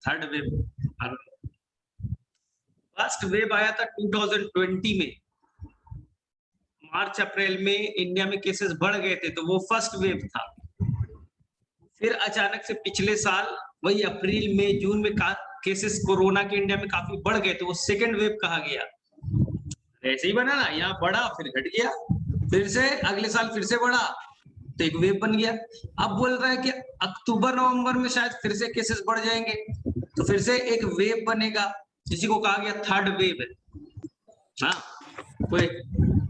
Third wave. First wave आया था 2020 में, मार्च अप्रैल में इंडिया में केसेस बढ़ गए थे, तो वो फर्स्ट वेव था। फिर अचानक से पिछले साल वही अप्रैल मई जून में केसेस कोरोना के इंडिया में काफी बढ़ गए, तो वो सेकेंड वेव कहा गया। ऐसे ही बना ना, यहाँ बढ़ा फिर घट गया, फिर से अगले साल फिर से बढ़ा, तो एक वेव बन गया। अब बोल रहा है कि अक्टूबर नवंबर में शायद फिर से केसेस बढ़ जाएंगे, तो फिर से एक वेव बनेगा, जिसी को कहा गया थर्ड वेव है। हाँ, कोई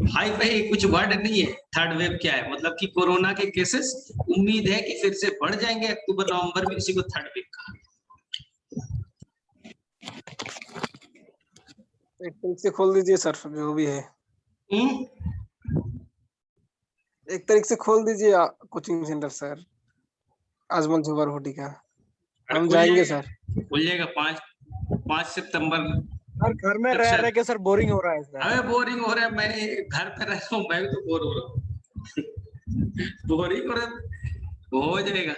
हाई फाई कुछ वर्ड नहीं है। थर्ड वेव क्या है, मतलब कि कोरोना के केसेस उम्मीद है कि फिर से बढ़ जाएंगे अक्टूबर नवंबर में, इसी को थर्ड वेव कहा। एक तरीके से खोल दीजिए सर, जो भी है। एक तरीके से खोल दीजिए coaching centre sir, Ajmal जुबार Bhutti का। हम जाएंगे सर। खुल जाएगा 5 सितंबर। सर घर में रह रह के सर बोरिंग हो रहा है सर। अरे बोरिंग हो रहा है, मैं घर पे रह रहा हूँ, मैं भी तो बोर हो रहा हूँ। बोरिंग हो रहा है, हो जाएगा।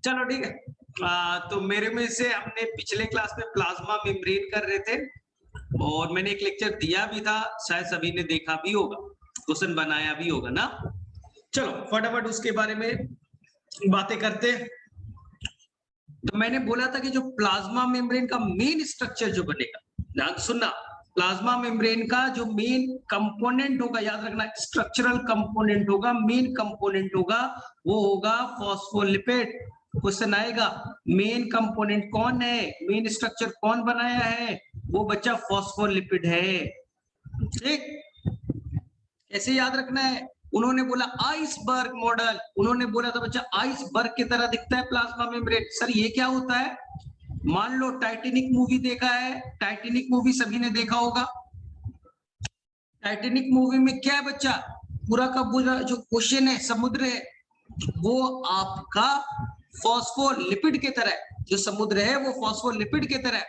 चलो ठीक है। तो मेरे में से हमने पिछले क्लास में प्लाज्मा मेम्ब्रेन कर रहे थे, और मैंने एक लेक्चर दिया भी था, शायद सभी ने देखा भी होगा, क्वेश्चन बनाया भी होगा ना। चलो फटाफट उसके बारे में बातें करते हैं। तो मैंने बोला था कि जो प्लाज्मा मेम्ब्रेन का मेन स्ट्रक्चर जो बनेगा, ध्यान सुनना, प्लाज्मा मेम्ब्रेन का जो मेन कंपोनेंट होगा, याद रखना, स्ट्रक्चरल कंपोनेंट होगा, मेन कंपोनेंट होगा, वो होगा फॉस्फोलिपिड। क्वेश्चन आएगा मेन कंपोनेंट कौन है, मेन स्ट्रक्चर कौन बनाया है, वो बच्चा फॉस्फोलिपिड है। ठीक, कैसे याद रखना है, उन्होंने बोला आइसबर्ग मॉडल, उन्होंने बोला था बच्चा आइसबर्ग की तरह दिखता है प्लाज्मा मेम्ब्रेन। सर ये क्या होता है, मान लो टाइटैनिक मूवी देखा है, टाइटैनिक मूवी सभी ने देखा होगा। टाइटैनिक मूवी में क्या है बच्चा, पूरा का पूरा जो ओशन है, समुद्र है, वो आपका फॉस्फोलिपिड की तरह है। जो समुद्र है वो फॉस्फोलिपिड की तरह है,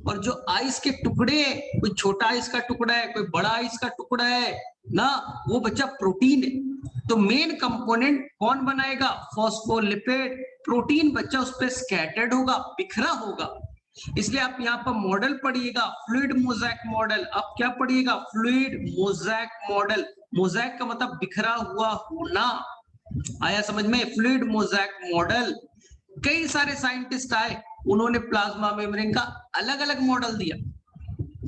और जो आइस के टुकड़े, कोई छोटा आइस का टुकड़ा है, कोई बड़ा आइस का टुकड़ा है ना, वो बच्चा प्रोटीन है। तो मेन कंपोनेंट कौन बनाएगा, फॉस्फोलिपिड। प्रोटीन बच्चा उस पर स्कैटर्ड होगा, बिखरा होगा, इसलिए आप यहाँ पर मॉडल पढ़िएगा, फ्लूइड मोज़ेक मॉडल। आप क्या पढ़िएगा, फ्लूइड मोज़ेक मॉडल। मोज़ेक का मतलब बिखरा हुआ होना, आया समझ में, फ्लूइड मोज़ेक मॉडल। कई सारे साइंटिस्ट आए, उन्होंने प्लाज्मा मेम्ब्रेन का अलग अलग मॉडल दिया,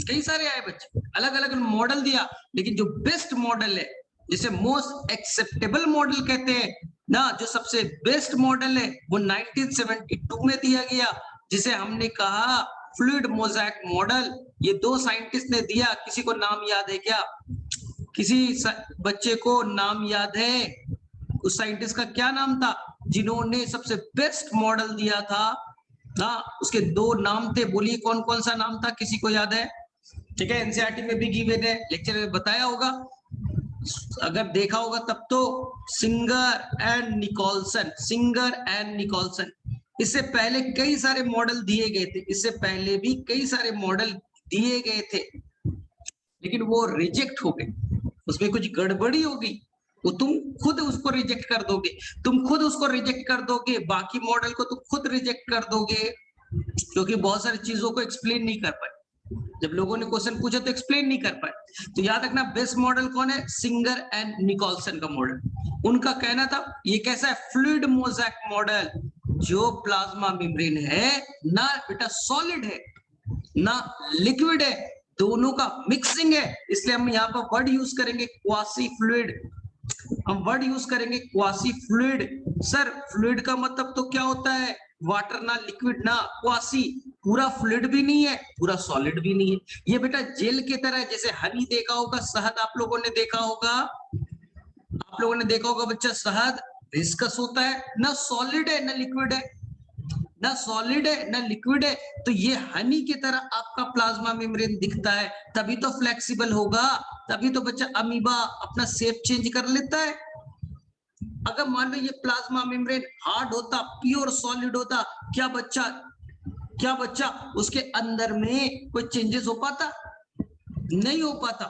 कई सारे आए बच्चे, अलग अलग मॉडल दिया, लेकिन जो बेस्ट मॉडल है, जिसे मोस्ट एक्सेप्टेबल मॉडल कहते हैं ना, जो सबसे बेस्ट मॉडल है, वो 1972 में दिया गया, जिसे हमने कहा फ्लूइड मोज़ेक मॉडल। ये दो साइंटिस्ट ने दिया, किसी को नाम याद है क्या, किसी बच्चे को नाम याद है, उस साइंटिस्ट का क्या नाम था जिन्होंने सबसे बेस्ट मॉडल दिया था ना, उसके दो नाम थे, बोलिए कौन कौन सा नाम था, किसी को याद है? ठीक है, एनसीईआरटी में भी गिवन है, लेक्चर में बताया होगा, अगर देखा होगा तब तो। Singer and Nicolson, Singer and Nicolson. इससे पहले कई सारे मॉडल दिए गए थे, इससे पहले भी कई सारे मॉडल दिए गए थे, लेकिन वो रिजेक्ट हो गए, उसमें कुछ गड़बड़ी हो गई, वो तुम खुद उसको रिजेक्ट कर दोगे, तुम खुद उसको रिजेक्ट कर दोगे, बाकी मॉडल को तुम खुद रिजेक्ट कर दोगे, क्योंकि बहुत सारी चीजों को एक्सप्लेन नहीं कर पाए, जब लोगों ने क्वेश्चन पूछा तो एक्सप्लेन नहीं कर पाए। तो याद रखना बेस्ट मॉडल कौन है, सिंगर एंड निकोलसन का मॉडल। उनका कहना था ये कैसा है, फ्लूइड मोज़ेक मॉडल, जो प्लाज्मा मेम्ब्रेन है ना बेटा सॉलिड है ना लिक्विड है, दोनों का मिक्सिंग है, इसलिए हम यहाँ पर वर्ड यूज करेंगे क्वासी फ्लूइड, हम वर्ड यूज करेंगे क्वासी फ्लूइड। सर फ्लूइड का मतलब तो क्या होता है, वाटर ना लिक्विड ना, क्वासी पूरा फ्लूइड भी नहीं है, पूरा सॉलिड भी नहीं है, ये बेटा जेल की तरह है, जैसे हनी देखा होगा, शहद आप लोगों ने देखा होगा, आप लोगों ने देखा होगा बच्चा, शहद विस्कस होता है, ना सॉलिड है ना लिक्विड है, ना सॉलिड है ना लिक्विड है, तो ये हनी की तरह आपका प्लाज्मा मेम्ब्रेन दिखता है, तभी तो फ्लेक्सिबल होगा, तभी तो बच्चा अमीबा अपना शेप चेंज कर लेता है। अगर मान लो ये प्लाज्मा मेम्ब्रेन हार्ड होता, प्योर सॉलिड होता, क्या बच्चा उसके अंदर में कोई चेंजेस हो पाता, नहीं हो पाता।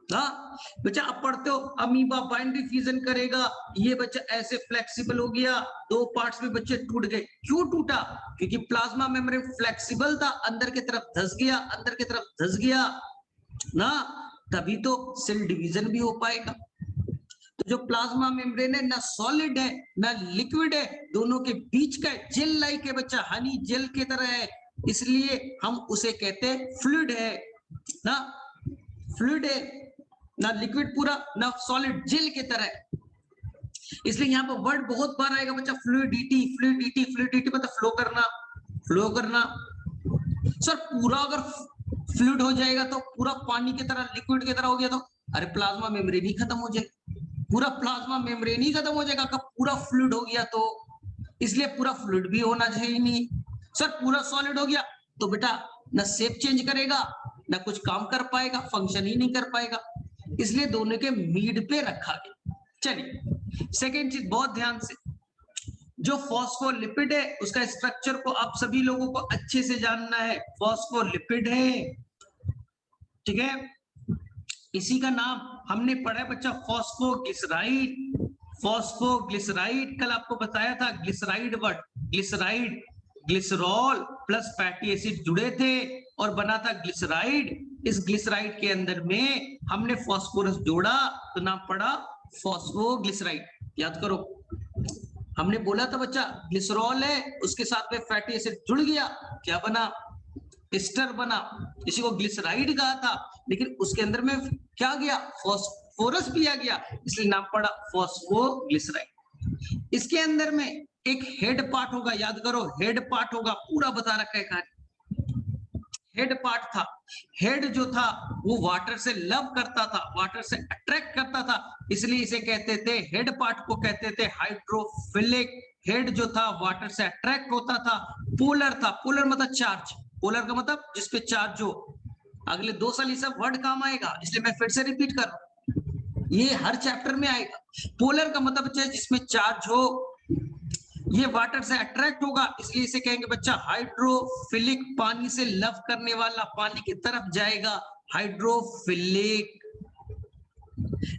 हाँ बच्चा आप पढ़ते हो अमीबा बाइंड्री फ्यूजन करेगा, ये बच्चा ऐसे फ्लेक्सिबल हो गया, दो पार्ट्स में बच्चे टूट गए। क्यों टूटा? क्योंकि प्लाज्मा मेम्ब्रेन फ्लेक्सिबल था, अंदर की तरफ धस गया, अंदर की तरफ धस गया ना, तभी तो सेल डिवीजन भी हो पाएगा। तो जो प्लाज्मा मेम्ब्रेन है ना सॉलिड है ना लिक्विड है, दोनों के बीच का जेल लाइक है बच्चा, हनी जेल की तरह है, इसलिए हम उसे कहते हैं फ्लूइड है ना, फ्लूइड है ना लिक्विड पूरा ना सॉलिड, जेल की तरह। इसलिए यहाँ पर वर्ड बहुत बार आएगा बच्चा फ्लूइडिटी, फ्लूइडिटी, फ्लूइडिटी मतलब फ्लो करना, फ्लो करना। सर पूरा अगर फ्लूइड हो जाएगा तो पूरा पानी की तरह लिक्विड की तरह हो गया तो, अरे प्लाज्मा मेम्ब्रेन ही खत्म हो जाएगा, पूरा प्लाज्मा मेम्ब्रेन ही खत्म हो जाएगा, कब पूरा फ्लूइड हो गया तो, इसलिए पूरा फ्लूइड भी होना चाहिए नहीं। सर पूरा सॉलिड हो गया तो बेटा ना शेप चेंज करेगा ना कुछ काम कर पाएगा, फंक्शन ही नहीं कर पाएगा, इसलिए दोनों के मीड पे रखा गया। चलिए सेकेंड चीज बहुत ध्यान से, जो फॉस्फोलिपिड है उसका स्ट्रक्चर को आप सभी लोगों को अच्छे से जानना है। फॉस्फोलिपिड है, ठीक है, इसी का नाम हमने पढ़ा है बच्चा फॉस्फोग्लिसराइड। फॉस्फोग्लिसराइड कल आपको बताया था, glyceride word, glyceride glycerol plus fatty acid जुड़े थे और बना था ग्लिसराइड। इस ग्लिसराइड के अंदर में हमने फास्फोरस जोड़ा तो नाम पड़ा फॉस्फोग्लिसराइड। याद करो हमने बोला था बच्चा ग्लिसरॉल है, उसके साथ में फैटी एसिड जुड़ गया, क्या बना? एस्टर बना, इसी को ग्लिसराइड कहा था, लेकिन उसके अंदर में क्या गया? फास्फोरस भी आ गया, इसलिए नाम पड़ा फॉस्फोग्लिसराइड। इसके अंदर में एक हेड पार्ट होगा, याद करो हेड पार्ट होगा, पूरा बता रखा है कहानी। हेड पार्ट था, हेड जो था वो वाटर से लव करता था, वाटर से अट्रैक्ट करता था, इसलिए इसे कहते थे, हेड पार्ट को कहते थे हाइड्रोफिलिक। हेड जो था वाटर से अट्रैक्ट होता था, पोलर था, पोलर मतलब चार्ज, पोलर का मतलब जिसपे चार्ज हो। अगले 2 साल ये सब वर्ड काम आएगा, इसलिए मैं फिर से रिपीट कर रहा हूं, ये हर चैप्टर में आएगा। पोलर का मतलब जिसमें चार्ज हो, ये वाटर से अट्रैक्ट होगा, इसलिए इसे कहेंगे बच्चा हाइड्रोफिलिक, पानी से लव करने वाला, पानी की तरफ जाएगा, हाइड्रोफिलिक।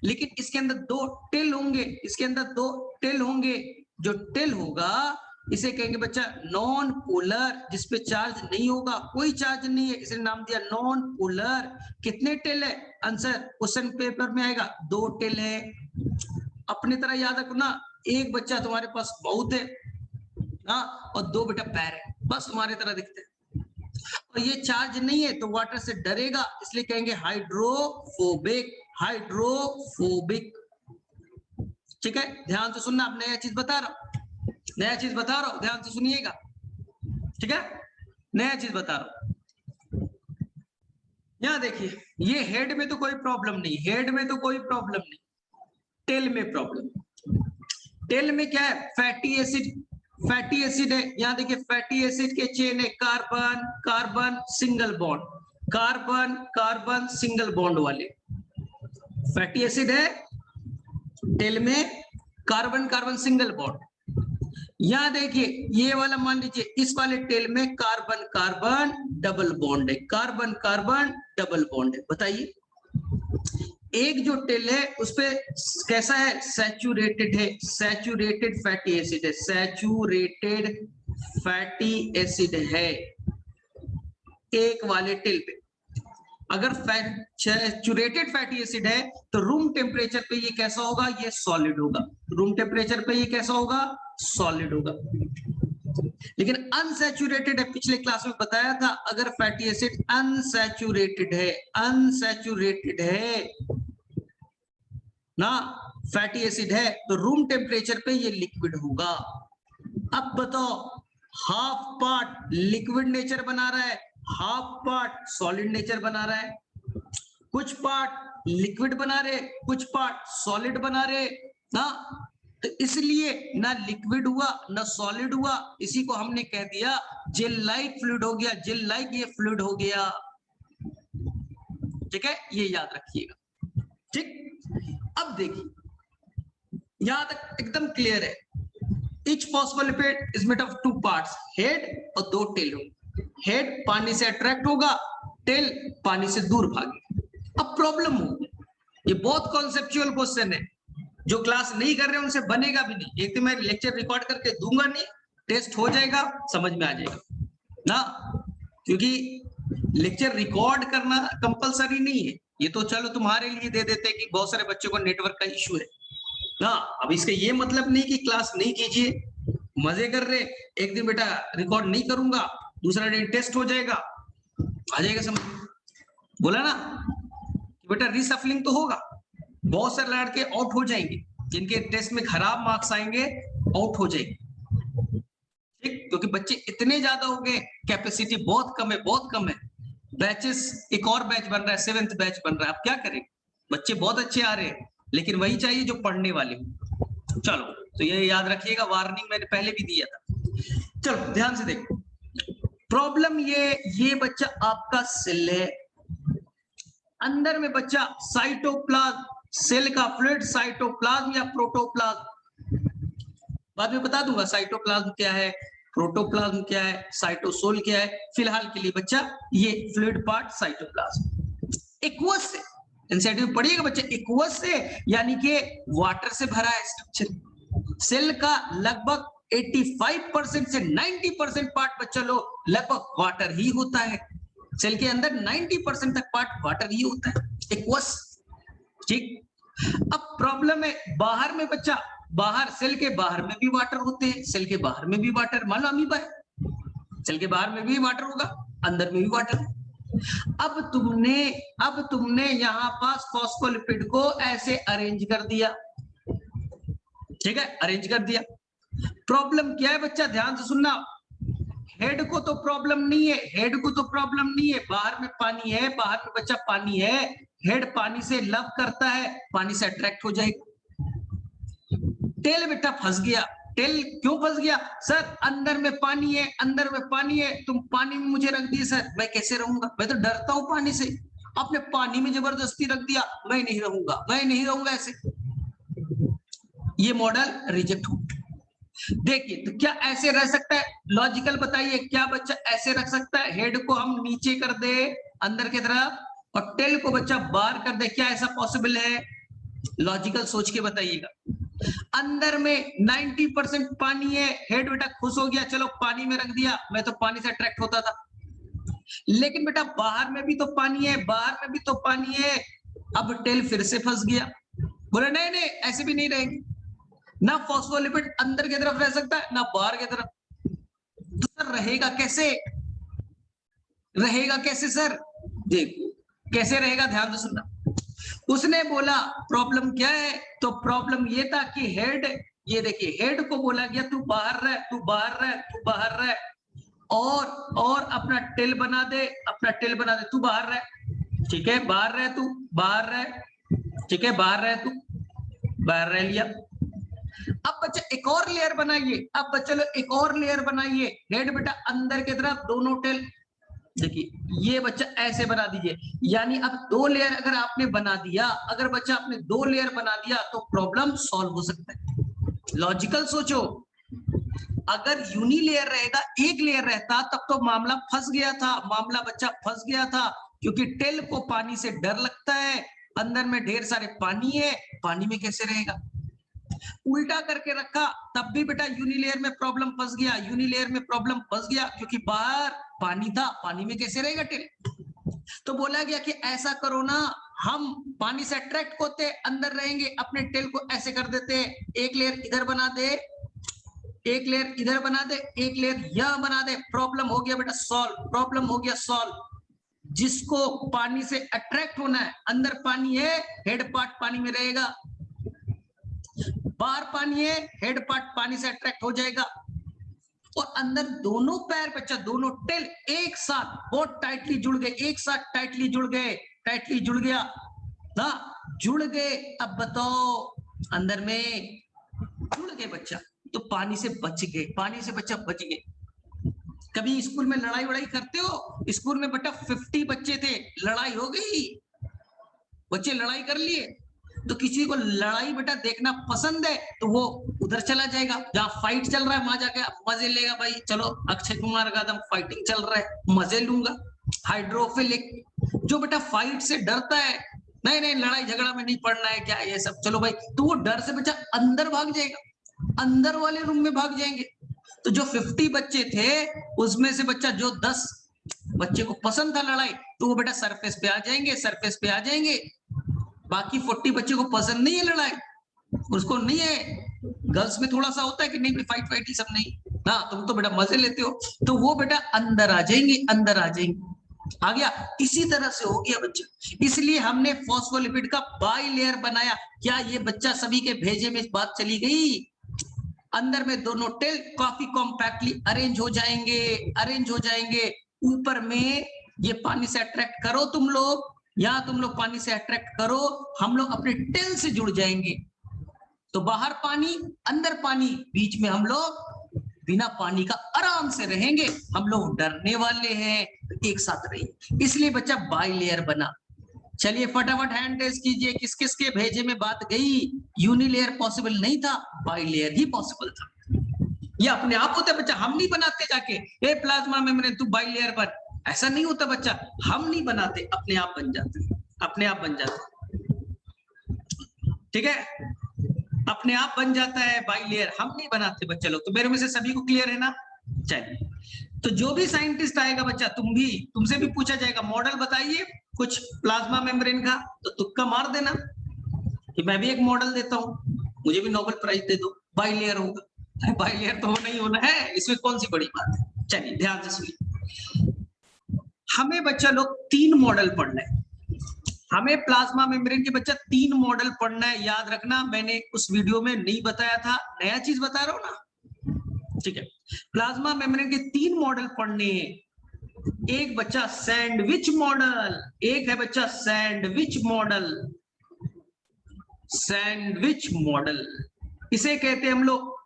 लेकिन इसके अंदर 2 टेल होंगे, इसके अंदर 2 टेल होंगे, जो टेल होगा इसे कहेंगे बच्चा नॉन पोलर, जिसपे चार्ज नहीं होगा, कोई चार्ज नहीं है, इसलिए नाम दिया नॉन पोलर। कितने टेल है? आंसर क्वेश्चन पेपर में आएगा, 2 टेल है। अपनी तरह याद रखो ना, एक बच्चा तुम्हारे पास बहुत है ना, और 2 बेटा पैर है, बस तुम्हारी तरह दिखते हैं, और ये चार्ज नहीं है तो वाटर से डरेगा, इसलिए कहेंगे हाइड्रोफोबिक, हाइड्रोफोबिक। ठीक है, ध्यान से सुनना, अब नया चीज बता रहा हूं, नया चीज बता रहा हूं, ध्यान से सुनिएगा, ठीक है, नया चीज बता रहा हूं। यहां देखिए, ये हेड में तो कोई प्रॉब्लम नहीं, हेड में तो कोई प्रॉब्लम नहीं, टेल में प्रॉब्लम। टेल में क्या है? फैटी एसिड, फैटी एसिड है, यहां देखिए फैटी एसिड के चेन है, carbon carbon single bond, carbon carbon single bond वाले फैटी एसिड है टेल में, कार्बन कार्बन सिंगल बॉन्ड। यहां देखिए ये वाला मान लीजिए, इस वाले टेल में कार्बन कार्बन डबल बॉन्ड है, कार्बन कार्बन डबल बॉन्ड है। बताइए एक जो टेल है उस पे कैसा है? सैचुरेटेड है, सैचुरेटेड फैटी एसिड है, सैचुरेटेड फैटी एसिड है एक वाले टेल पे। अगर सैचुरेटेड फैटी एसिड है तो रूम टेम्परेचर पे ये कैसा होगा? ये सॉलिड होगा, रूम टेम्परेचर पे ये कैसा होगा? सॉलिड होगा। लेकिन अनसैचुरेटेड है, पिछले क्लास में बताया था, अगर फैटी एसिड अनसैचुरेटेड है, अनसैचुरेटेड है ना, फैटी एसिड है तो रूम टेम्परेचर पे ये लिक्विड होगा। अब बताओ, हाफ पार्ट लिक्विड नेचर बना रहा है, हाफ पार्ट सॉलिड नेचर बना रहा है, कुछ पार्ट लिक्विड बना रहे, कुछ पार्ट सॉलिड बना रहे ना, तो इसलिए ना लिक्विड हुआ ना सॉलिड हुआ, इसी को हमने कह दिया जेल लाइक फ्लूइड हो गया, जेल लाइक ये फ्लूइड हो गया। ठीक है, ये याद रखिएगा। ठीक, अब देखिए यहां तक एकदम क्लियर है। Each phospholipid is made of 2 parts, head और 2 टेल होंगे। हेड पानी से अट्रैक्ट होगा, टेल पानी से दूर भागेगा। अब प्रॉब्लम होगी, ये बहुत कॉन्सेप्चुअल क्वेश्चन है, जो क्लास नहीं कर रहे उनसे बनेगा भी नहीं। एक तो मैं लेक्चर रिकॉर्ड करके दूंगा नहीं, टेस्ट हो जाएगा, समझ में आ जाएगा ना, क्योंकि लेक्चर रिकॉर्ड करना कंपलसरी नहीं है। ये तो चलो तुम्हारे लिए दे देते हैं कि बहुत सारे बच्चों को नेटवर्क का इश्यू है ना। अब इसका ये मतलब नहीं कि क्लास नहीं कीजिए, मजे कर रहे, एक दिन बेटा रिकॉर्ड नहीं करूंगा, दूसरा दिन टेस्ट हो जाएगा, आ जाएगा समझ। बोला ना कि बेटा रिसफलिंग तो होगा, बहुत सारे लड़के आउट हो जाएंगे, जिनके टेस्ट में खराब मार्क्स आएंगे आउट हो जाएंगे, ठीक, क्योंकि बच्चे इतने ज्यादा हो गए, कैपेसिटी बहुत कम है, बहुत कम है। बैचेस, एक और बैच बन रहा है, 7th बैच बन रहा है, अब क्या करें, बच्चे बहुत अच्छे आ रहे हैं, लेकिन वही चाहिए जो पढ़ने वाले हो। चलो तो ये याद रखिएगा, वार्निंग मैंने पहले भी दिया था। चलो ध्यान से देखो, प्रॉब्लम ये बच्चा आपका सेल है, अंदर में बच्चा साइटोप्लाज्म, सेल का फ्लूइड साइटोप्लाज्म या प्रोटोप्लाज्म, बाद में बता दूंगा साइटोप्लाज्म क्या है, प्रोटोप्लाज्म क्या है, साइटोसोल क्या है। फिलहाल के लिए बच्चा ये फ्लूइड पार्ट साइटोप्लाज्म। एक्वस से एनसीईआरटी में पढ़िएगा बच्चा, एक्वस से यानी कि वाटर से भरा है स्ट्रक्चर। सेल का लगभग 85% से 90% पार्ट बच्चा लो लगभग वाटर ही होता है। सेल के अंदर 90% तक पार्ट वाटर ही होता है, एक्वस, ठीक। अब प्रॉब्लम है बाहर में बच्चा, बाहर सेल के बाहर में भी वाटर होते हैं, सेल के बाहर में भी वाटर, मान लो अमीबा है, सेल के बाहर में भी वाटर होगा, अंदर में भी वाटर। अब तुमने यहां पास फॉस्फोलिपिड को ऐसे अरेंज कर दिया, ठीक है, अरेंज कर दिया। प्रॉब्लम क्या है बच्चा, ध्यान से सुनना, हेड को तो प्रॉब्लम नहीं है, हेड को तो प्रॉब्लम नहीं है, बाहर में पानी है, बाहर में बच्चा पानी है, हेड पानी से लव करता है, पानी से अट्रैक्ट हो जाएगा। टेल बेटा फंस गया, टेल क्यों फंस गया सर, अंदर में पानी है, अंदर में पानी है, तुम पानी में मुझे रख दिए सर, मैं कैसे रहूंगा, मैं तो डरता हूं पानी से, आपने पानी में जबरदस्ती रख दिया, मैं नहीं रहूंगा, मैं नहीं रहूंगा ऐसे, ये मॉडल रिजेक्ट हो। देखिए तो क्या ऐसे रह सकता है, लॉजिकल बताइए, क्या बच्चा ऐसे रख सकता है, हेड को हम नीचे कर दे अंदर की तरफ और टेल को बच्चा बाहर कर दे, क्या ऐसा पॉसिबल है, लॉजिकल सोच के बताइएगा। अंदर में 90% पानी है, हेड बेटा खुश हो गया, चलो पानी में रख दिया, मैं तो पानी से अट्रैक्ट होता था, लेकिन बेटा बाहर में भी तो पानी है, बाहर में भी तो पानी है, अब टेल फिर से फंस गया, बोले नहीं नहीं ऐसे भी नहीं रहेंगे, ना फॉस्फोलिपिड अंदर की तरफ रह सकता है ना बाहर की तरफ, तो सर रहेगा कैसे, रहेगा कैसे सर, देखो कैसे रहेगा, ध्यान से सुनना। उसने बोला प्रॉब्लम क्या है, तो प्रॉब्लम ये था कि हेड, ये देखिए हेड को बोला गया तू बाहर रह, तू बाहर रह, तू बाहर रह, और अपना टेल बना दे, अपना टेल बना दे, तू बाहर रह, ठीक है, बाहर रह, तू बाहर रह, ठीक है, बाहर रह, तू बाहर रह लिया। अब बच्चा एक और लेयर बनाइए, अब बच्चा लोग एक और लेयर बनाइए, हेड बेटा अंदर की तरफ दोनों टेल, देखिए ये बच्चा ऐसे बना दीजिए, यानी अब 2 लेयर अगर आपने बना दिया, अगर बच्चा आपने 2 लेयर बना दिया तो प्रॉब्लम सॉल्व हो सकता है। लॉजिकल सोचो, अगर यूनी लेयर रहेगा, एक लेयर रहता तब तो मामला फंस गया था, मामला बच्चा फंस गया था, क्योंकि टेल को पानी से डर लगता है, अंदर में ढेर सारे पानी है, पानी में कैसे रहेगा, उल्टा करके रखा तब भी बेटा यूनिलेयर में प्रॉब्लम फंस गया, यूनिलेयर में प्रॉब्लम फंस गया, क्योंकि बाहर पानी था, पानी में कैसे रहेगा टेल, तो बोला गया कि ऐसा करो ना, हम पानी से अट्रैक्ट होते अंदर रहेंगे, अपने टेल को ऐसे कर देते, एक लेयर इधर बना दे, एक लेयर इधर बना दे, एक लेयर यह बना दे, प्रॉब्लम हो गया बेटा सॉल्व, प्रॉब्लम हो गया सॉल्व। जिसको पानी से अट्रैक्ट होना है, अंदर पानी है, हेड पार्ट पानी में रहेगा, बाहर पानी है, हेड पार्ट पानी से अट्रैक्ट हो जाएगा, और अंदर दोनों पैर बच्चा, दोनों टेल एक साथ बहुत टाइटली जुड़ गए, एक साथ टाइटली जुड़ गए, टाइटली जुड़ गया ना, जुड़ गए। अब बताओ अंदर में जुड़ गए बच्चा, तो पानी से बच गए, पानी से बच्चा बच गए। कभी स्कूल में लड़ाई वड़ाई करते हो, स्कूल में बेटा 50 बच्चे थे, लड़ाई हो गई, बच्चे लड़ाई कर लिए, तो किसी को लड़ाई बेटा देखना पसंद है तो वो उधर चला जाएगा जहां फाइट चल रहा है, वहां जाके मजे लेगा, भाई चलो अक्षय कुमार का एकदम फाइटिंग चल रहा है, मजे लूंगा। हाइड्रोफिलिक, जो बेटा फाइट से डरता है नहीं नहीं लड़ाई झगड़ा में नहीं पड़ना है क्या ये सब, चलो भाई, तो वो डर से बच्चा अंदर भाग जाएगा, अंदर वाले रूम में भाग जाएंगे। तो जो 50 बच्चे थे उसमें से बच्चा जो 10 बच्चे को पसंद था लड़ाई, तो वो बेटा सरफेस पे आ जाएंगे, सरफेस पे आ जाएंगे। बाकी 40 बच्चे को पसंद नहीं है लड़ाई, उसको नहीं है, गर्ल्स में थोड़ा सा होता है कि नहीं फाइट फाइट ही सब नहीं, हाँ तुम तो बेटा मजे लेते हो, तो वो बेटा अंदर आ जाएंगे, अंदर आ जाएंगे। आ गया, इसी तरह से हो गया बच्चा। इसलिए हमने फॉस्फोलिपिड का बाई लेयर बनाया। क्या ये बच्चा सभी के भेजे में बात चली गई? अंदर में दोनों टेल काफी कॉम्पैक्टली अरेंज हो जाएंगे, अरेंज हो जाएंगे। ऊपर में ये पानी से अट्रैक्ट करो तुम लोग, या तुम लोग पानी से अट्रैक्ट करो, हम लोग अपने टेल से जुड़ जाएंगे। तो बाहर पानी, अंदर पानी, बीच में हम लोग बिना पानी का आराम से रहेंगे। हम लोग डरने वाले हैं, एक साथ रहेंगे। इसलिए बच्चा बाई लेयर बना। चलिए फटाफट हैंड रेज कीजिए, किस किस के भेजे में बात गई? यूनिलेयर पॉसिबल नहीं था, बाई लेयर ही पॉसिबल था। ये अपने आप होता है बच्चा, हम नहीं बनाते जाके ए प्लाज्मा मेम्ब्रेन तू बाई लेयर बन, ऐसा नहीं होता बच्चा, हम नहीं बनाते, अपने आप बन जाते, अपने आप बन जाते, ठीक है, अपने आप बन जाता है बाई लेयर, हम नहीं बनाते बच्चे लोग। तो मेरे में से सभी को क्लियर है ना? चलिए, तो जो भी साइंटिस्ट आएगा बच्चा, तुमसे भी पूछा जाएगा मॉडल बताइए कुछ प्लाज्मा मेम्ब्रेन का, तो तुक्का मार देना कि मैं भी एक मॉडल देता हूं, मुझे भी नोबेल प्राइज दे दो, बाई लेयर होगा। बाई लेयर तो होना ही होना है, इसमें कौन सी बड़ी बात है। चलिए ध्यान से सुनिए, हमें बच्चा लोग 3 मॉडल पढ़ना है। हमें प्लाज्मा मेम्ब्रेन के बच्चा 3 मॉडल पढ़ना है, याद रखना, मैंने उस वीडियो में नहीं बताया था, नया चीज बता रहा हूं ना, ठीक है। प्लाज्मा मेम्ब्रेन के 3 मॉडल पढ़ने हैं। एक बच्चा सैंडविच मॉडल, एक है बच्चा सैंडविच मॉडल, सैंडविच मॉडल, इसे कहते हैं हम लोग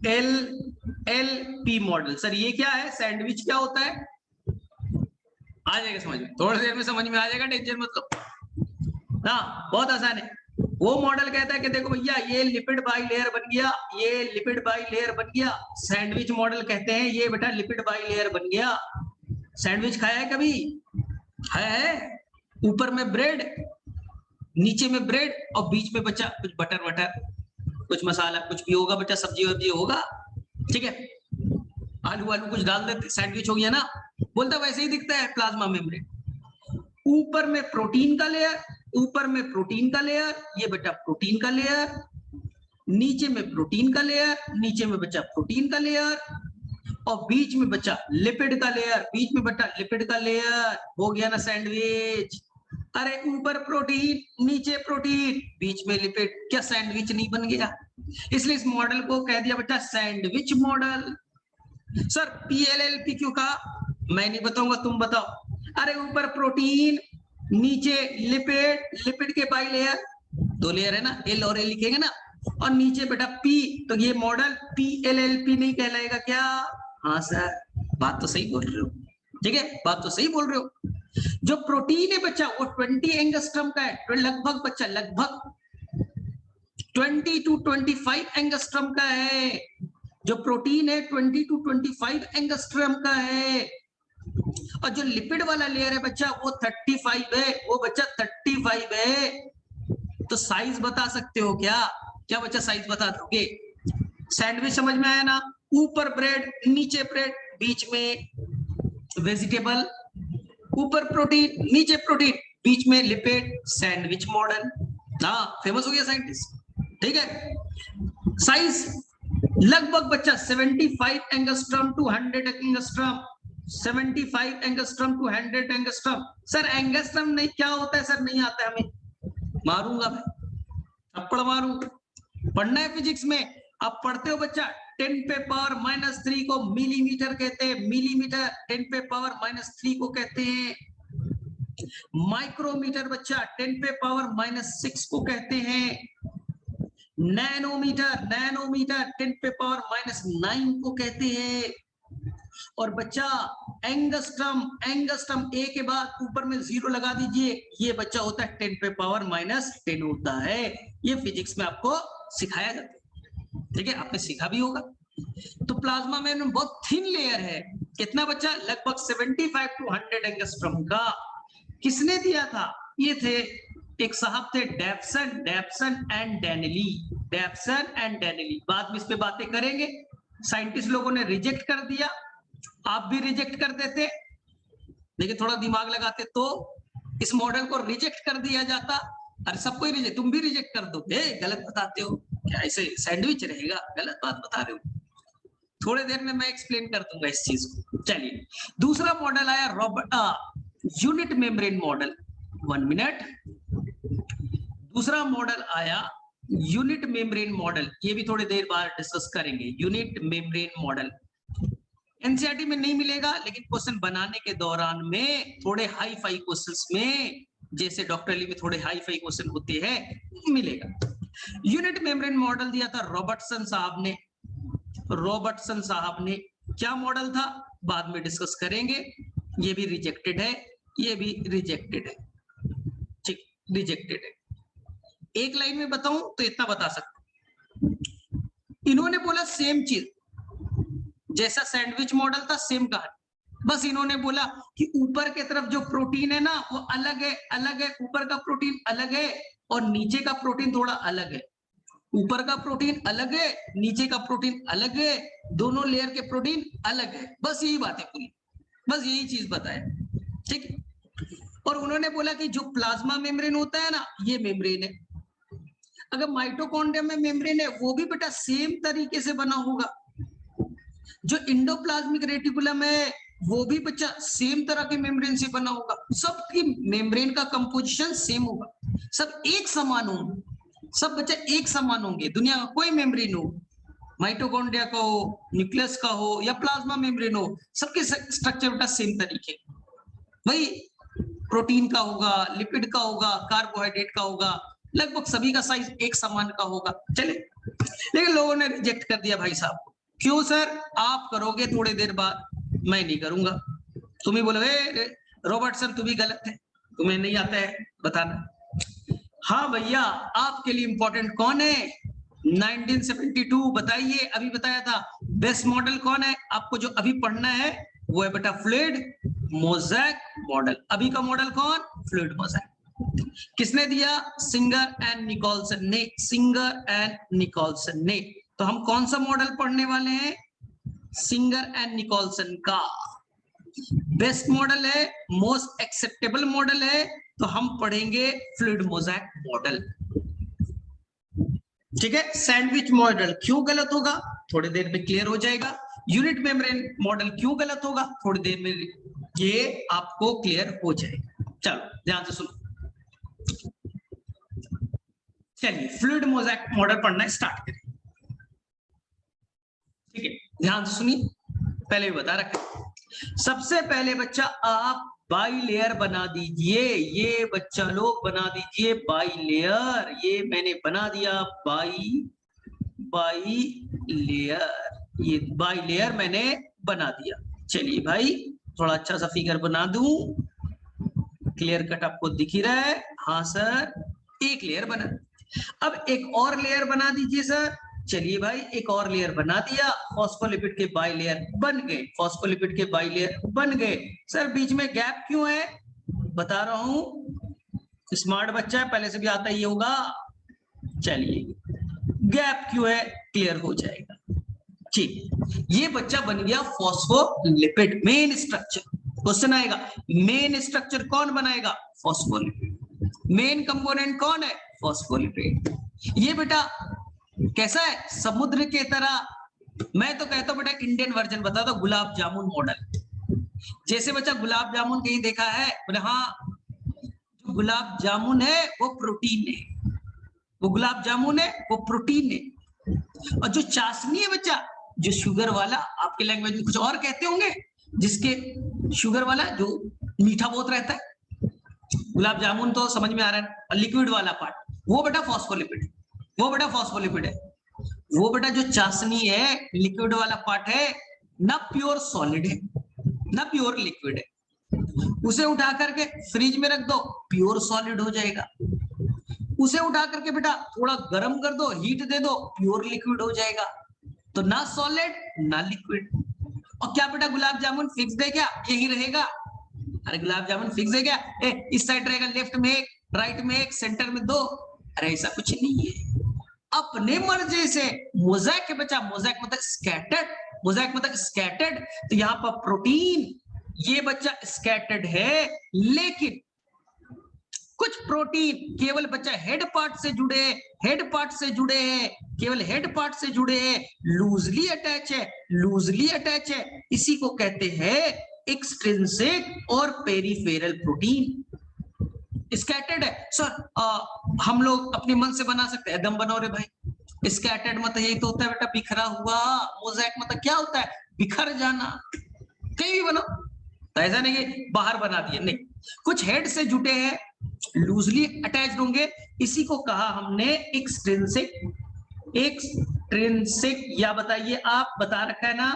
PLLP मॉडल। सर ये क्या है, सैंडविच क्या होता है? आ जाएगा समझ में, थोड़ी देर में समझ में आ जाएगा, टेंशन मतलब, हाँ बहुत आसान है। वो मॉडल कहता है कि देखो भैया ये लिपिड बाई लेयर बन गया, ये लिपिड बाई लेयर बन गया। सैंडविच मॉडल कहते हैं ये बेटा लिपिड बाई लेयर बन गया। सैंडविच खाया है कभी? है, ऊपर में ब्रेड, नीचे में ब्रेड, और बीच में बच्चा कुछ बटर वटर, कुछ मसाला, कुछ भी होगा बच्चा, सब्जी वब्जी होगा, ठीक है, आलू वालू कुछ डाल देते, सैंडविच हो गया ना। बोलता वैसे ही दिखता है प्लाज्मा मेम्ब्रेन। ऊपर में प्रोटीन का लेयर, ऊपर में प्रोटीन का लेयर, ये बेटा प्रोटीन का लेयर, नीचे में प्रोटीन का लेयर, नीचे में बच्चा प्रोटीन का लेयर, और बीच में बच्चा लिपिड का लेयर, बीच में बच्चा लिपिड का लेयर। हो गया ना सैंडविच? अरे ऊपर प्रोटीन, नीचे प्रोटीन, बीच में लिपिड, क्या सैंडविच नहीं बन गया? इसलिए इस मॉडल को कह दिया बच्चा सैंडविच मॉडल। सर PLLP क्यों कहा? मैं नहीं बताऊंगा, तुम बताओ। अरे ऊपर प्रोटीन, नीचे लिपिड, लिपिड के बाई लेयर, 2 लेयर है ना, L और L लिखेंगे ना, और नीचे बेटा P, तो ये मॉडल PLLP नहीं कहलाएगा क्या? हाँ सर, बात तो सही बोल रहे हो, ठीक है, बात तो सही बोल रहे हो। जो प्रोटीन है बच्चा वो 20 एंगस्ट्रम का है, लगभग बच्चा, लगभग 20 to 25 एंगस्ट्रम का है। जो प्रोटीन है 20 to 25 एंगस्ट्रम का है, और जो लिपिड वाला लेयर है बच्चा वो 35 है, वो बच्चा 35 है। तो साइज बता सकते हो क्या? क्या बच्चा साइज बता दोगे? सैंडविच समझ में आया ना? ऊपर ब्रेड, नीचे ब्रेड, बीच में वेजिटेबल, ऊपर प्रोटीन, नीचे प्रोटीन, बीच में लिपिड, सैंडविच मॉडल। हाँ फेमस हो गया साइंटिस्ट, ठीक है। साइज लगभग बच्चा 75 angstrom to 100 angstrom, 75 angstrom to 100 angstrom. Sir angstrom नहीं क्या होता है? सर नहीं आता है हमें, मारूंगा मैं, थप्पड़ मारूं। पढ़ना है फिजिक्स में, आप पढ़ते हो बच्चा 10 पे पावर -3 को मिलीमीटर कहते हैं, मिलीमीटर 10 पे पावर -3 को कहते हैं। माइक्रोमीटर बच्चा 10 पे पावर -6 को कहते हैं। नैनोमीटर, नैनोमीटर 10 पे पावर -9 को कहते हैं। और बच्चा एंगस्ट्रम, एंगस्ट्रम ए के बाद ऊपर में 0 लगा दीजिए, ये बच्चा होता है 10 पे पावर -10 होता है। ये फिजिक्स में आपको सिखाया जाता है, ठीक है, आपने सीखा भी होगा। तो प्लाज्मा में बहुत थिन लेयर है, कितना बच्चा? लगभग 75 to 100 एंगस्ट्रम का। किसने दिया था? ये थे एक साहब थे डेप्सन एंड डेनली। डेप्सन एंड डेनली, बाद में इस पे बातें करेंगे। साइंटिस्ट लोगों ने रिजेक्ट कर दिया, आप भी रिजेक्ट कर देते, लेकिन थोड़ा दिमाग लगाते तो इस मॉडल को रिजेक्ट कर दिया जाता। अरे सबको ही रिजेक्ट, तुम भी रिजेक्ट कर दो, गलत बताते हो क्या, ऐसे सैंडविच रहेगा, गलत बात बता रहे हो। थोड़ी देर में मैं एक्सप्लेन कर दूंगा इस चीज को। चलिए, दूसरा मॉडल आया यूनिट मेम्ब्रेन मॉडल। 1 मिनट। दूसरा मॉडल आया यूनिट मेम्ब्रेन मॉडल, ये भी थोड़ी देर बाद डिस्कस करेंगे। यूनिट मेम्ब्रेन मॉडल एनसीईआरटी में नहीं मिलेगा, लेकिन क्वेश्चन बनाने के दौरान में थोड़े हाई फाई क्वेश्चंस में, जैसे डॉक्टर ली में थोड़े हाई फाई क्वेश्चन होते हैं, मिलेगा। यूनिट मेम्ब्रेन मॉडल दिया था रॉबर्टसन साहब ने। रॉबर्टसन साहब ने क्या मॉडल था, बाद में डिस्कस करेंगे। ये भी रिजेक्टेड है, ये भी रिजेक्टेड है, ठीक, रिजेक्टेड है। एक लाइन में बताऊं तो इतना बता सकता हूं, इन्होंने बोला सेम चीज, जैसा सैंडविच मॉडल था सेम कहानी, बस इन्होंने बोला कि ऊपर के तरफ जो प्रोटीन है ना वो अलग है, अलग है, ऊपर का प्रोटीन अलग है और नीचे का प्रोटीन थोड़ा अलग है। ऊपर का प्रोटीन अलग है, नीचे का प्रोटीन अलग है, दोनों लेयर के प्रोटीन अलग है, बस यही बात है पूरी, बस यही चीज बताया, ठीक। और उन्होंने बोला कि जो प्लाज्मा मेम्ब्रेन होता है ना, ये मेम्ब्रेन है। अगर माइटोकॉन्ड्रिया में मेम्ब्रेन है, वो भी बेटा सेम तरीके से बना होगा। जो इंडोप्लाज्मिक रेटिकुलम है, वो भी बच्चा सेम तरह के मेम्ब्रेन से बना होगा। सबकी मेम्ब्रेन का कंपोजिशन सेम होगा, सब एक समान होंगे, सब बच्चा एक समान होंगे। दुनिया का कोई मेम्ब्रेन हो, माइटोकॉन्ड्रिया का हो, न्यूक्लियस का हो या प्लाज्मा मेम्ब्रेन हो, सबके स्ट्रक्चर बेटा सेम तरीके, वही प्रोटीन का होगा, लिपिड का होगा, कार्बोहाइड्रेट का होगा, लगभग सभी का साइज एक समान का होगा। चले, लेकिन लोगों ने रिजेक्ट कर दिया भाई साहब। क्यों सर? आप करोगे थोड़ी देर बाद, मैं नहीं करूंगा। तुम ही बोलोगे रॉबर्टसन तू भी गलत है, तुम्हें नहीं आता है बताना। हाँ भैया, आपके लिए इंपॉर्टेंट कौन है? 1972 बताइए, अभी बताया था। बेस्ट मॉडल कौन है आपको जो अभी पढ़ना है? वो है बेटा फ्लूइड मोज़ेक मॉडल। अभी का मॉडल कौन? Fluid mosaic. किसने दिया? सिंगर एंड निकोलसन ने। सिंगर एंड निकोलसन ने। तो हम कौन सा मॉडल पढ़ने वाले हैं? सिंगर एंड निकोलसन का। बेस्ट मॉडल है, मोस्ट एक्सेप्टेबल मॉडल है, तो हम पढ़ेंगे फ्लूइड मोज़ेक मॉडल, ठीक है। सैंडविच मॉडल क्यों गलत होगा, थोड़ी देर में क्लियर हो जाएगा। यूनिट मेम्ब्रेन मॉडल क्यों गलत होगा, थोड़ी देर में ये आपको क्लियर हो जाएगा। चलो ध्यान से सुनो। चलिए फ्लूइड मोज़ेक मॉडल पढ़ना स्टार्ट करें, ठीक है। ध्यान से सुनिए, पहले भी बता रखा। सबसे पहले बच्चा आप बाई लेयर बना दीजिए। ये बच्चा लोग बना दीजिए बाई लेयर। ये मैंने बना दिया बाई लेयर, ये बाई लेयर मैंने बना दिया। चलिए भाई, थोड़ा अच्छा सा फिगर बना दूं, क्लियर कट आपको दिख ही रहा है? हाँ सर, एक लेयर बना। अब एक और लेयर बना दीजिए सर। चलिए भाई, एक और लेयर बना दिया। फॉस्फोलिपिड के बाई लेयर बन गए, फॉस्फोलिपिड के बाई लेयर बन गए। सर बीच में गैप क्यों है? बता रहा हूं, स्मार्ट बच्चा है, पहले से भी आता ही होगा। चलिए, गैप क्यों है क्लियर हो जाएगा। ठीक, ये बच्चा बन गया फॉस्फोलिपिड। मेन स्ट्रक्चर क्वेश्चन आएगा, मेन स्ट्रक्चर कौन बनाएगा? फॉस्फोलिपिड। मेन कंपोनेंट कौन है? फॉस्फोलिपिड। ये बेटा कैसा है? समुद्र के तरह। मैं तो कहता हूं बेटा इंडियन वर्जन बता दो, गुलाब जामुन मॉडल। जैसे बच्चा गुलाब जामुन कहीं देखा है? बोले हाँ, जो गुलाब जामुन है वो प्रोटीन है, वो गुलाब जामुन है वो प्रोटीन है। और जो चाशनी है बच्चा, जो शुगर वाला, आपके लैंग्वेज में कुछ और कहते होंगे, जिसके शुगर वाला जो मीठा बहुत रहता है, गुलाब जामुन तो समझ में आ रहा है। और लिक्विड वाला पार्ट, वो बेटा फॉस्फोलिपिड, वो बेटा फॉस्फोलिपिड है। वो बेटा जो चाशनी है, लिक्विड वाला पार्ट है, ना प्योर सॉलिड है ना प्योर लिक्विड है। उसे उठा करके फ्रिज में रख दो, प्योर सॉलिड हो जाएगा। उसे उठा करके बेटा थोड़ा गर्म कर दो, हीट दे दो, प्योर लिक्विड हो जाएगा। तो ना सॉलिड ना लिक्विड। और क्या बेटा गुलाब जामुन फिक्स है क्या? यही रहेगा? अरे गुलाब जामुन फिक्स है क्या? इस साइड रहेगा, लेफ्ट में एक, राइट में एक, सेंटर में दो? अरे ऐसा कुछ नहीं है। अपने मर्जी से मोज़ेक है बच्चा, मोज़ेक मतलब स्कैटर्ड, मोज़ेक मतलब स्कैटर्ड। तो यहाँ पर प्रोटीन ये बच्चा स्कैटर्ड है, लेकिन कुछ प्रोटीन केवल बच्चा हेड पार्ट से जुड़े, हेड पार्ट से जुड़े हैं, केवल हेड पार्ट से जुड़े हैं, लूजली अटैच है, लूजली अटैच है। इसी को कहते हैं एक्सट्रिंसिक और पेरिफेरल प्रोटीन। स्कैटर्ड है सर, हम लोग अपने मन से बना सकते हैं, दम बनाओ रे भाई। स्कैटर्ड मतलब यही तो होता है बेटा, बिखरा हुआ। मोज़ेक मतलब क्या होता है? बिखर जाना। कहीं भी बनो, तो ऐसा नहीं कि बाहर बना दिए, नहीं, कुछ हेड से जुटे हैं, लूजली अटैच्ड होंगे, इसी को कहा हमने एक्सट्रिंसिक, एक्सट्रिंसिक, या बताइए आप, बता रखा है ना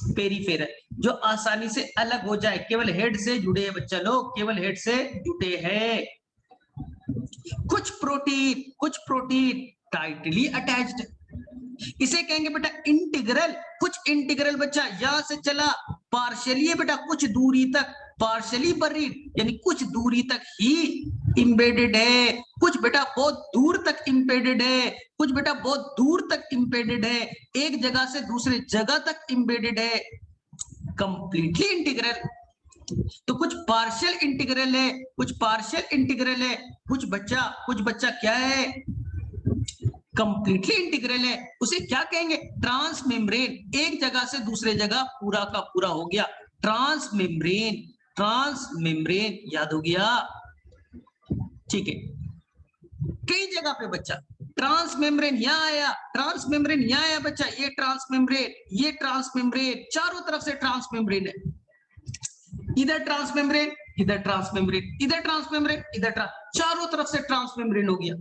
पेरिफेरल, जो आसानी से अलग हो जाए, केवल हेड से जुड़े हैं बच्चा लोग, केवल हेड से जुटे हैं। कुछ प्रोटीन टाइटली अटैच्ड, इसे कहेंगे बेटा इंटीग्रल। कुछ इंटीग्रल बच्चा यहां से चला पार्शियली है बेटा, कुछ दूरी तक पार्शियली बरीड, यानी कुछ दूरी तक ही इंबेडेड है, कुछ बेटा बहुत दूर तक इंबेडेड है, कुछ बेटा बहुत दूर तक इंबेडेड है, एक जगह से दूसरे जगह तक इंबेडेड है। कंप्लीटली इंटीग्रल तो कुछ पार्शियल इंटीग्रल है, कुछ पार्शियल इंटीग्रल है, कुछ बच्चा क्या है? कंप्लीटली इंटीग्रल है। उसे क्या कहेंगे? ट्रांस मेम्ब्रेन, एक जगह से दूसरे जगह पूरा का पूरा हो गया, ट्रांस मेम्ब्रेन, ट्रांस मेम्ब्रेन, याद हो गया? ठीक है, कई जगह पे बच्चा ट्रांस मेम्ब्रेन यहां आया, ट्रांस मेम्ब्रेन यहां आया बच्चा, ये ट्रांस मेम्ब्रेन, ये ट्रांस मेम्ब्रेन, चारों तरफ से ट्रांस मेम्ब्रेन है, इधर ट्रांस मेम्ब्रेन, इधर ट्रांस मेम्ब्रेन, इधर ट्रांस मेम्ब्रेन, इधर चारों तरफ से ट्रांस मेम्ब्रेन हो गया।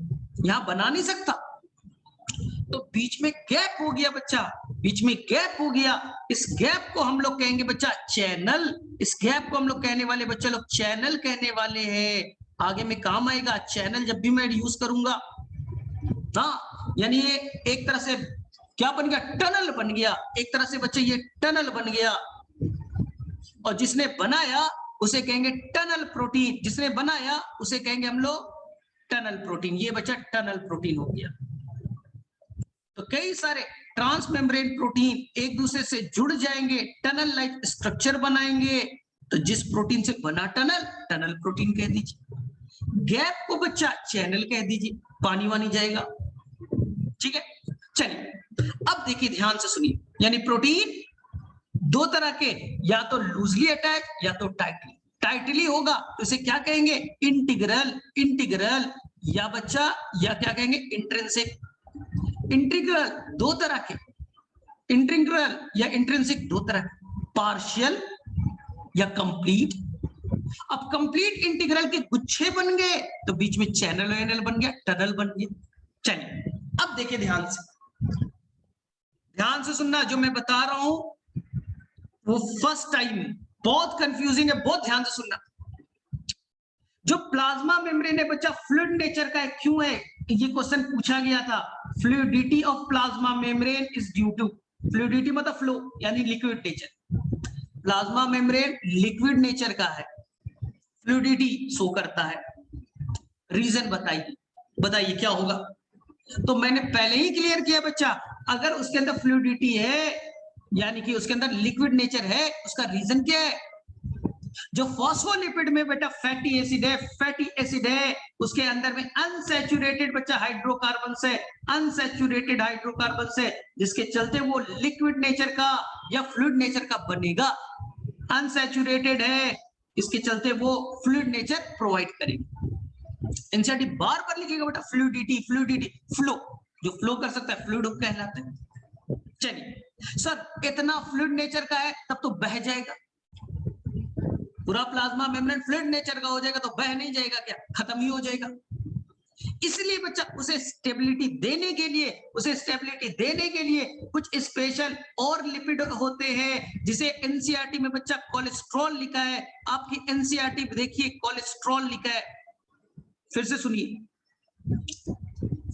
यहां बना नहीं सकता, तो बीच में गैप हो गया बच्चा, बीच में गैप हो गया, इस गैप को हम लोग कहेंगे बच्चा चैनल, इस गैप को हम लोग कहने वाले बच्चा लोग चैनल कहने वाले हैं। आगे में काम आएगा चैनल, जब भी मैं यूज करूंगा, हाँ, यानी ये एक तरह से क्या बन गया? टनल बन गया, एक तरह से बच्चे ये टनल बन गया, और जिसने बनाया उसे कहेंगे टनल प्रोटीन, जिसने बनाया उसे कहेंगे हम लोग टनल प्रोटीन। ये बच्चा टनल प्रोटीन हो गया। तो कई सारे ट्रांस मेम्ब्रेन प्रोटीन एक दूसरे से जुड़ जाएंगे, टनल लाइक स्ट्रक्चर बनाएंगे, तो जिस प्रोटीन से बना टनल, टनल प्रोटीन कह दीजिए। गैप को बच्चा चैनल कह दीजिए, पानी वानी जाएगा। ठीक है, चलिए अब देखिए ध्यान से सुनिए, यानी प्रोटीन दो तरह के, या तो लूजली अटैच या तो टाइटली। टाइटली होगा तो इसे क्या कहेंगे? इंटीग्रल, इंटीग्रल, या बच्चा या क्या कहेंगे? इंट्रिंसिक। इंटीग्रल दो तरह के, इंटीग्रल या इंट्रिंसिक दो तरह के, पार्शियल या कंप्लीट। अब कंप्लीट इंटीग्रल के गुच्छे बन गए तो बीच में चैनल एनल बन गया, टनल बन गया। चलिए अब देखिए ध्यान से सुनना, जो मैं बता रहा हूं वो फर्स्ट टाइम बहुत कंफ्यूजिंग है, बहुत ध्यान से सुनना। जो प्लाज्मा मेम्ब्रेन है बच्चा फ्लूइड नेचर का है, क्यों है? ये क्वेश्चन पूछा गया था। Fluidity of plasma membrane is due to, fluidity मतलब फ्लो यानी liquid nature, plasma membrane liquid nature का है, फ्लूइडिटी शो करता है। रीजन बताइए, बताइए क्या होगा? तो मैंने पहले ही क्लियर किया बच्चा, अगर उसके अंदर फ्लूइडिटी है यानी कि उसके अंदर लिक्विड नेचर है, उसका रीजन क्या है? जो फॉस्फोलिपिड में बेटा फैटी एसिड है, फैटी एसिड है, उसके अंदर में अनसैचुरेटेड बच्चा हाइड्रोकार्बन से, अनसैचुरेटेड हाइड्रोकार्बन से, जिसके चलते वो लिक्विड नेचर का या फ्लूइड नेचर का बनेगा। अनसैचुरेटेड है, इसके चलते वो फ्लूइड नेचर प्रोवाइड करेगी। एनसीईआरटी बार बार लिखेगा बेटा फ्लूइडिटी, फ्लूइडिटी, फ्लो, जो फ्लो कर सकता है फ्लूइड कहलाता है। चलिए सर इतना फ्लूइड नेचर का है तब तो बह जाएगा, पूरा प्लाज्मा मेम्ब्रेन फ्लूइड नेचर का हो जाएगा तो बह नहीं जाएगा क्या? खत्म ही हो जाएगा। इसलिए बच्चा उसे स्टेबिलिटी देने के लिए, उसे स्टेबिलिटी देने के लिए कुछ स्पेशल और लिपिड होते हैं, जिसे एनसीईआरटी में बच्चा कोलेस्ट्रॉल लिखा है। आपकी एनसीईआरटी देखिए कोलेस्ट्रॉल लिखा है, फिर से सुनिए।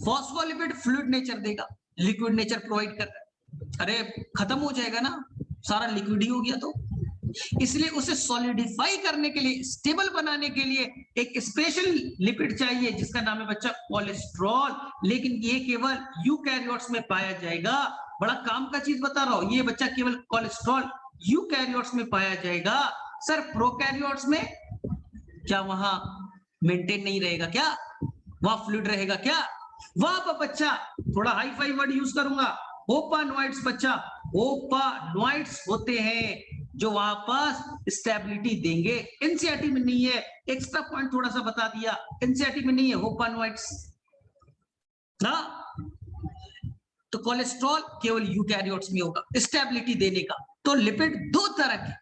फॉस्फोलिपिड फ्लूइड नेचर देगा, लिक्विड नेचर प्रोवाइड कर रहा है। अरे खत्म हो जाएगा ना, सारा लिक्विड ही हो गया तो इसलिए उसे सॉलिडिफाई करने के लिए, स्टेबल बनाने के लिए एक स्पेशल लिपिड चाहिए जिसका नाम है बच्चा कोलेस्ट्रॉल। लेकिन ये केवल यूकैरियोट्स में पाया जाएगा। बड़ा काम का चीज बता रहा हूं, ये बच्चा केवल कोलेस्ट्रॉल यूकैरियोट्स में पाया जाएगा। सर प्रोकैरियोट्स में क्या वहां मेंटेन नहीं रहेगा क्या? वहां फ्लूइड रहेगा क्या? वहां पर बच्चा थोड़ा हाई फाई वर्ड यूज करूंगा, ओपानोइड्स बच्चा, ओपानोइड्स होते हैं जो वहां पास स्टेबिलिटी देंगे। एनसीईआरटी में नहीं है, एक्स्ट्रा पॉइंट थोड़ा सा बता दिया, एनसीईआरटी में नहीं है ओपानोइड्स ना। तो कोलेस्ट्रॉल केवल यूकैरियोट्स में होगा स्टेबिलिटी देने का। तो लिपिड दो तरह के,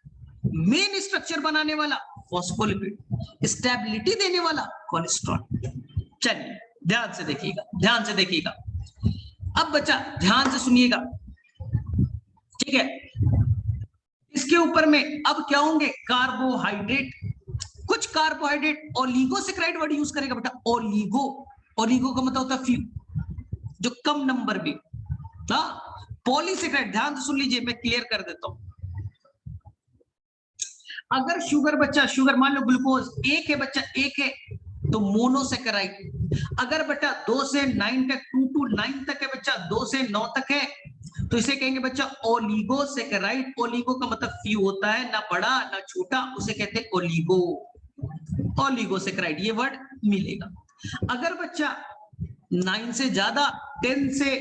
मेन स्ट्रक्चर बनाने वाला फॉस्फोलिपिड, स्टेबिलिटी देने वाला कोलेस्ट्रॉल। चलिए ध्यान से देखिएगा, ध्यान से देखिएगा। अब बच्चा ध्यान से सुनिएगा, ठीक है। इसके ऊपर में अब क्या होंगे? कार्बोहाइड्रेट। कुछ कार्बोहाइड्रेट ओलिगोसैकेराइड वर्ड यूज करेगा बेटा, ओलिगो। ओलिगो का मतलब होता है फ्यू, जो कम नंबर में। पॉलीसैकेराइड, ध्यान से सुन लीजिए, मैं क्लियर कर देता हूं। अगर शुगर बच्चा, शुगर मान लो ग्लूकोज एक है बच्चा, एक है, तो मोनोसैकेराइड। अगर बेटा 2 से 9 तक, 2 to 9 तक है बच्चा, 2 से 9 तक है, तो इसे कहेंगे बच्चा ओलिगोसैकेराइड। ओलिगो का मतलब फ्यू होता है, ना बड़ा ना छोटा, उसे कहते हैं ओलिगो, ओलिगोसैकेराइड, ये वर्ड मिलेगा। अगर बच्चा 9 से ज्यादा, 10 से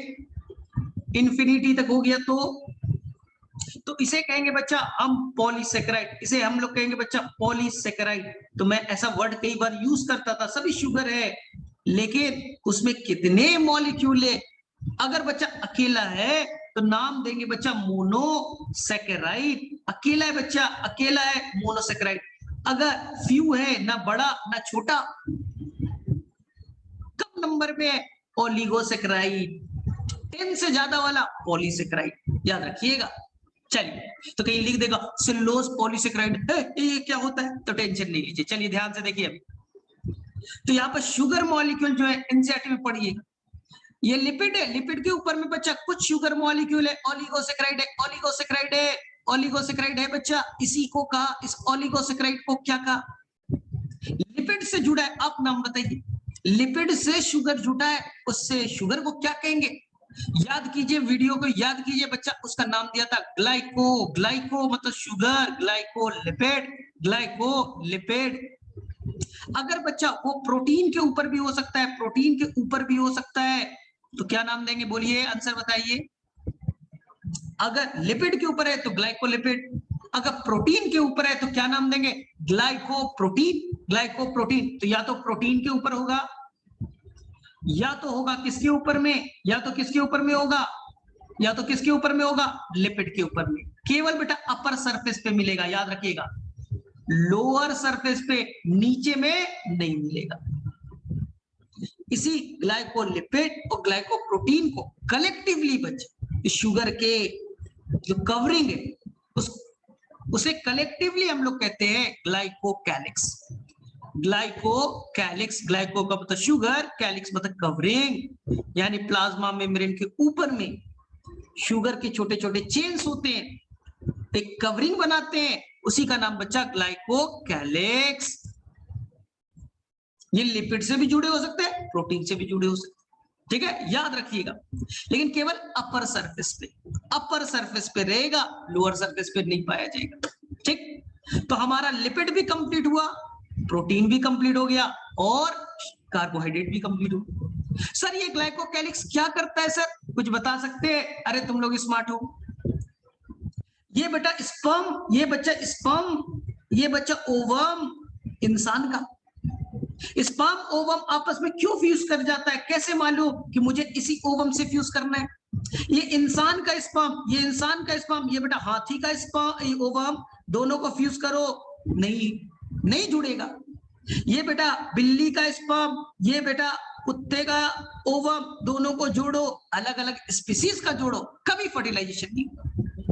इंफिनिटी तक हो गया, तो इसे कहेंगे बच्चा हम पॉलीसैकेराइड, इसे हम लोग कहेंगे बच्चा पॉलीसैकेराइड। तो मैं ऐसा वर्ड कई बार यूज करता था, सभी शुगर है लेकिन उसमें कितने मॉलिक्यूल है। अगर बच्चा अकेला है तो नाम देंगे बच्चा मोनोसैकेराइड, अकेला है बच्चा, अकेला है, मोनोसैकेराइड। अगर फ्यू है, ना बड़ा ना छोटा, कम नंबर में है, ओलिगोसैकेराइड। 10 से ज्यादा वाला पॉलीसैकेराइड, याद रखिएगा। चलिए, तो कहीं लिख देगा सेलुलोज पॉलीसैकेराइड है, ये क्या होता है, तो टेंशन नहीं लीजिए। चलिए ध्यान से देखिए अभी। तो यहाँ पर शुगर मॉलिक्यूल जो है एनसीईआरटी में पढ़िएगा, ये लिपिड है, लिपिड के ऊपर में बच्चा कुछ शुगर मॉलिक्यूल है, ओलिगोसैकेराइड है, ओलिगोसैकेराइड है, ओलिगोसैकेराइड है बच्चा। इसी को कहा, इस ओलिगोसैकेराइड को क्या कहा? लिपिड से जुड़ा है। आप नाम बताइए, लिपिड से शुगर जुड़ा है, उससे शुगर को क्या कहेंगे? याद कीजिए, वीडियो को याद कीजिए बच्चा, उसका नाम दिया था ग्लाइको। ग्लाइको मतलब शुगर, ग्लाइकोलिपिड, ग्लाइकोलिपिड। अगर बच्चा वो प्रोटीन के ऊपर भी हो सकता है, प्रोटीन के ऊपर भी हो सकता है, तो क्या नाम देंगे? बोलिए, आंसर बताइए। अगर लिपिड के ऊपर है तो ग्लाइकोलिपिड, अगर प्रोटीन के ऊपर है तो क्या नाम देंगे? Glycoprotein, glycoprotein. तो या तो प्रोटीन के ऊपर होगा, या तो होगा किसके ऊपर में, या तो किसके ऊपर में होगा, या तो किसके ऊपर में होगा? लिपिड के ऊपर में। केवल बेटा अपर सरफेस पे मिलेगा, याद रखिएगा, लोअर सरफेस पे, नीचे में नहीं मिलेगा। इसी ग्लाइकोलिपिड और ग्लाइकोप्रोटीन को कलेक्टिवली बच्चे शुगर के जो कवरिंग है उसे कलेक्टिवली हम लोग कहते हैं ग्लाइकोकैलिक्स। ग्लाइकोकैलिक्स, ग्लाइको का मतलब शुगर, कैलिक्स मतलब कवरिंग, यानी प्लाज्मा मेम्ब्रेन के ऊपर में शुगर के छोटे छोटे चेन्स होते हैं, एक कवरिंग बनाते हैं, उसी का नाम बच्चा ग्लाइकोकैलिक्स। ये लिपिड से भी जुड़े हो सकते हैं, प्रोटीन से भी जुड़े हो सकते हैं, ठीक है, याद रखिएगा। लेकिन केवल अपर सरफेस पे, अपर सरफेस पे रहेगा, लोअर सरफेस पे नहीं पाया जाएगा, ठीक। तो हमारा लिपिड भी कंप्लीट हुआ, प्रोटीन भी कंप्लीट हो गया और कार्बोहाइड्रेट भी कंप्लीट हो गया। सर ये ग्लाइकोकैलिक्स क्या करता है सर, कुछ बता सकते हैं? अरे तुम लोग स्मार्ट हो। ये बेटा स्पर्म, ये बच्चा स्पर्म, ये बच्चा ओवम इंसान का, स्पर्म ओवम आपस में क्यों फ्यूज कर जाता है? कैसे मालूम कि मुझे इसी ओवम से फ्यूज करना है? ये इंसान का स्पर्म, ये इंसान का स्पर्म, ये बेटा हाथी का स्पर्म, ये ओवम, दोनों को फ्यूज करो, नहीं जुड़ेगा। ये बेटा बिल्ली का स्पर्म, ये बेटा कुत्ते का ओवम, दोनों को जोड़ो, अलग अलग स्पीसीज का जोड़ो, कभी फर्टिलाइजेशन नहीं होगा,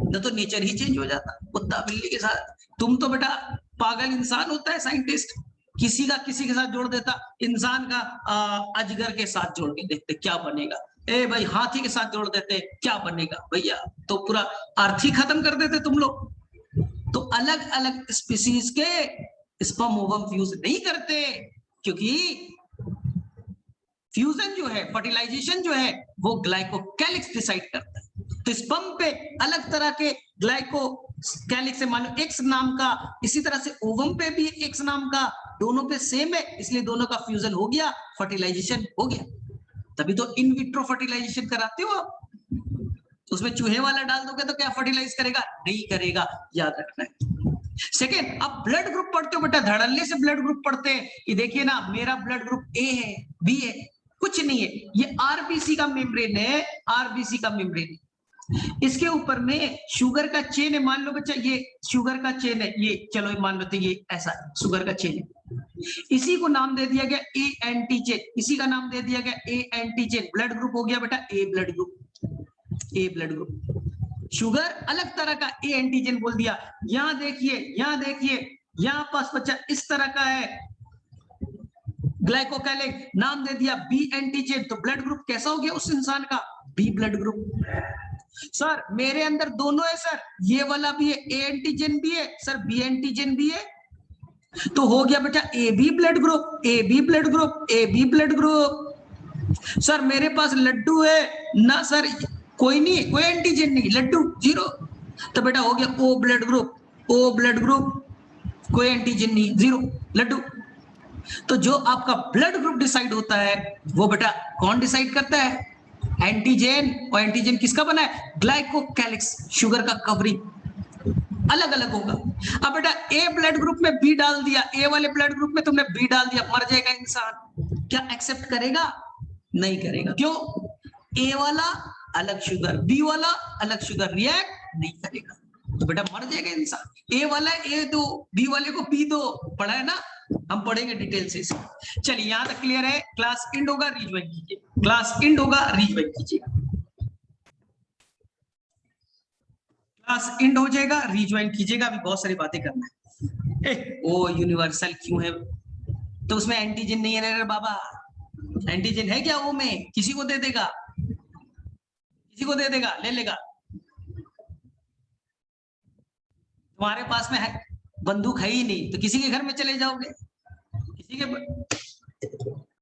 न तो नेचर ही चेंज हो जाता कुत्ता बिल्ली के साथ। तुम तो बेटा पागल इंसान होता है साइंटिस्ट, किसी का किसी के साथ जोड़ देता, इंसान का अजगर के साथ जोड़ के देखते क्या बनेगा, ए भाई हाथी के साथ जोड़ देते क्या बनेगा भैया, तो पूरा अर्थ ही खत्म कर देते तुम लोग। तो अलग अलग स्पीसीज के स्पर्म ओवम फ्यूज नहीं करते, क्योंकि फ्यूजन जो है, फर्टिलाइजेशन जो है, वो ग्लाइकोकैलिक्स डिसाइड करता है। तो स्पर्म पे अलग तरह के ग्लाइकोकैलिक्स है, मान लो एक्स नाम का, इसी तरह से ओवम पे भी एक्स नाम का, दोनों पे सेम है, इसलिए दोनों का फ्यूजन हो गया, फर्टिलाइजेशन हो गया। तभी तो इन विट्रो फर्टिलाइजेशन कराते हो आप। उसमें चूहे वाला डाल दोगे तो क्या फर्टिलाइज करेगा? नहीं करेगा, याद रखना है। सेकेंड, आप ब्लड ग्रुप पढ़ते हो बेटा, धड़ल्ले से ब्लड ग्रुप पढ़ते हैं। ये देखिए ना, मेरा ब्लड ग्रुप ए है, बी है, कुछ नहीं है, ये आरबीसी का मेम्ब्रेन है, आरबीसी का मेम्ब्रेन। इसके ऊपर में शुगर का चेन है, मान लो बच्चा ये शुगर का चेन है, ये चलो मान लो तो ये ऐसा शुगर का चेन है, इसी को नाम दे दिया गया ए एंटीजेन, इसी का नाम दे दिया गया ए एंटीजेन। ब्लड ग्रुप हो गया बेटा ए ब्लड ग्रुप, ए ब्लड ग्रुप। शुगर अलग तरह का, ए एंटीजन बोल दिया। यहां देखिए, यहां देखिए, यहां पास बच्चा इस तरह का है ग्लाइकोकैलिक, नाम दे दिया बी एंटीजन। तो ब्लड ग्रुप कैसा हो गया उस इंसान का? B blood group. सर मेरे अंदर दोनों है सर, ये वाला भी है, ए एंटीजन भी है सर, बी एंटीजन भी है, तो हो गया बेटा A B blood group, A B blood group, A B blood group. Sir मेरे पास लड्डू है ना सर, कोई नहीं, कोई एंटीजन नहीं, लड्डू जीरो, तो बेटा हो गया O blood group, O blood group, कोई एंटीजन नहीं, जीरो, लड्डू। तो जो आपका ब्लड ग्रुप डिसाइड होता है, वो बेटा कौन डिसाइड करता है? एंटीजन। और एंटीजन किसका बना है? ग्लाइकोकैलिक्स, शुगर का कवरिंग अलग अलग होगा। अब बेटा ए ब्लड ग्रुप में बी डाल दिया, ए वाले ब्लड ग्रुप में तुमने बी डाल दिया, मर जाएगा इंसान। क्या एक्सेप्ट करेगा? नहीं करेगा। क्यों? ए वाला अलग शुगर, बी वाला अलग शुगर, रिएक्ट नहीं करेगा, तो बेटा मर जाएगा इंसान। ए वाला ए दो, बी वाले को बी दो, पढ़ा है ना, हम पढ़ेंगे डिटेल से इसे। चलिए यहां तक क्लियर है। क्लास इंड होगा, रीज्वाइन कीजिए, क्लास इंड होगा, रीज्वाइन कीजिए, क्लास इंड हो जाएगा, रीज्वाइन कीजिएगा, अभी बहुत सारी बातें करना है। ओ यूनिवर्सल क्यों है? तो उसमें एंटीजन नहीं है रे बाबा, एंटीजन है क्या वो में? किसी को दे देगा, किसी को दे देगा, ले लेगा। तुम्हारे पास में है बंदूक है ही नहीं, तो किसी के घर में चले जाओगे, किसी के